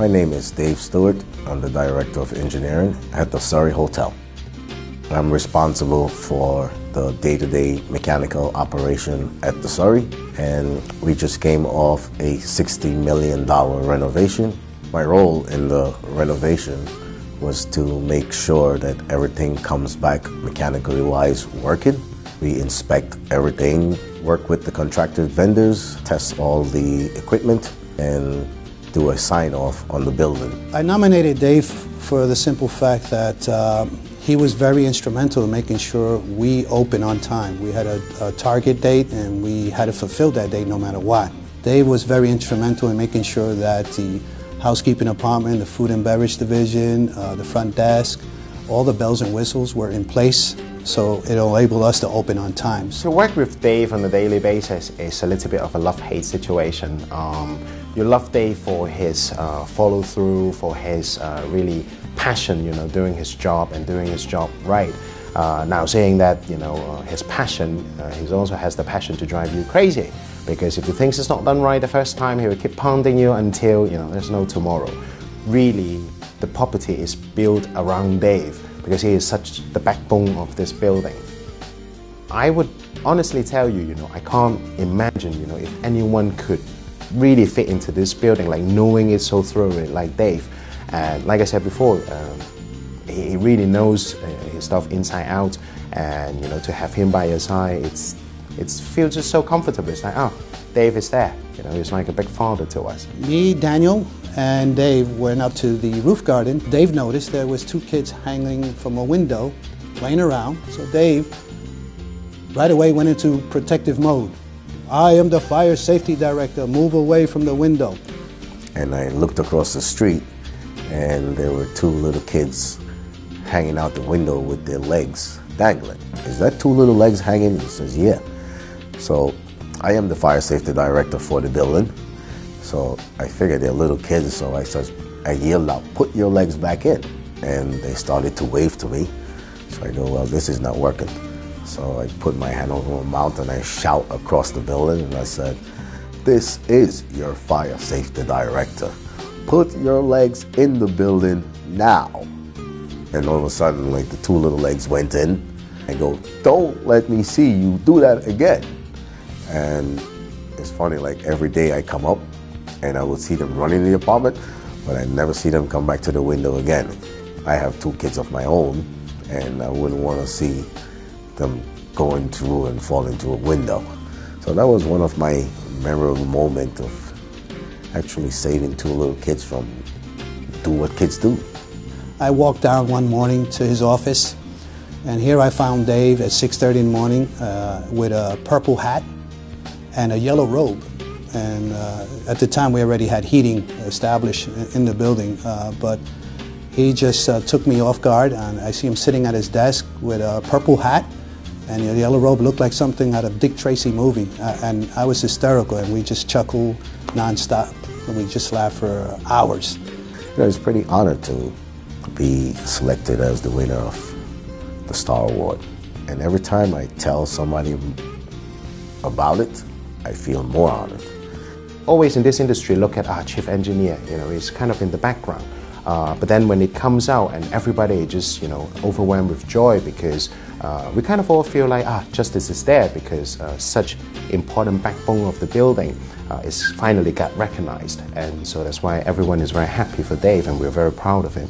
My name is Dave Stewart. I'm the Director of Engineering at the Surrey Hotel. I'm responsible for the day-to-day mechanical operation at the Surrey, and we just came off a $60 million renovation. My role in the renovation was to make sure that everything comes back mechanically wise working. We inspect everything, work with the contracted vendors, test all the equipment, and do a sign-off on the building. I nominated Dave for the simple fact that he was very instrumental in making sure we open on time. We had a target date and we had to fulfill that date no matter what. Dave was very instrumental in making sure that the housekeeping department, the food and beverage division, the front desk, all the bells and whistles were in place, so it enabled us to open on time. To work with Dave on a daily basis is a little bit of a love-hate situation. You love Dave for his follow-through, for his really passion, doing his job and doing his job right. Now saying that, his passion, he also has the passion to drive you crazy, because if he thinks it's not done right the first time, he will keep pounding you until, there's no tomorrow. Really, the property is built around Dave because he is such the backbone of this building. I would honestly tell you, I can't imagine, if anyone could really fit into this building, like knowing it so thoroughly like Dave. And like I said before, he really knows his stuff inside out, and to have him by your side, it feels just so comfortable. It's like, oh, Dave is there. He's like a big father to us. Me, Daniel, and Dave went up to the roof garden. Dave noticed there was 2 kids hanging from a window, playing around. So Dave right away went into protective mode. I am the fire safety director, move away from the window. And I looked across the street, and there were 2 little kids hanging out the window with their legs dangling. Is that 2 little legs hanging? He says, yeah. So I am the fire safety director for the building. So I figured they're little kids, so I yelled out, put your legs back in. And they started to wave to me. So I go, well, this is not working. So I put my hand over my mouth and I shout across the building, and I said, this is your fire safety director. Put your legs in the building now. And all of a sudden, like, the 2 little legs went in. I go, don't let me see you do that again. And it's funny, like every day I come up and I would see them running the apartment, but I never see them come back to the window again. I have 2 kids of my own, and I wouldn't want to see them going through and fall into a window. So that was one of my memorable moments of actually saving 2 little kids from do what kids do. I walked down one morning to his office, and here I found Dave at 6:30 in the morning with a purple hat and a yellow robe. And at the time we already had heating established in the building, but he just took me off guard, and I see him sitting at his desk with a purple hat, and the yellow robe looked like something out of Dick Tracy movie, and I was hysterical, and we just chuckled nonstop, and we just laughed for hours. I was pretty honored to be selected as the winner of the Star Award, and every time I tell somebody about it, I feel more honored. Always in this industry, look at our chief engineer, he's kind of in the background. But then when it comes out and everybody just, overwhelmed with joy, because we kind of all feel like, justice is there, because such important backbone of the building is finally got recognized. And so that's why everyone is very happy for Dave, and we're very proud of him.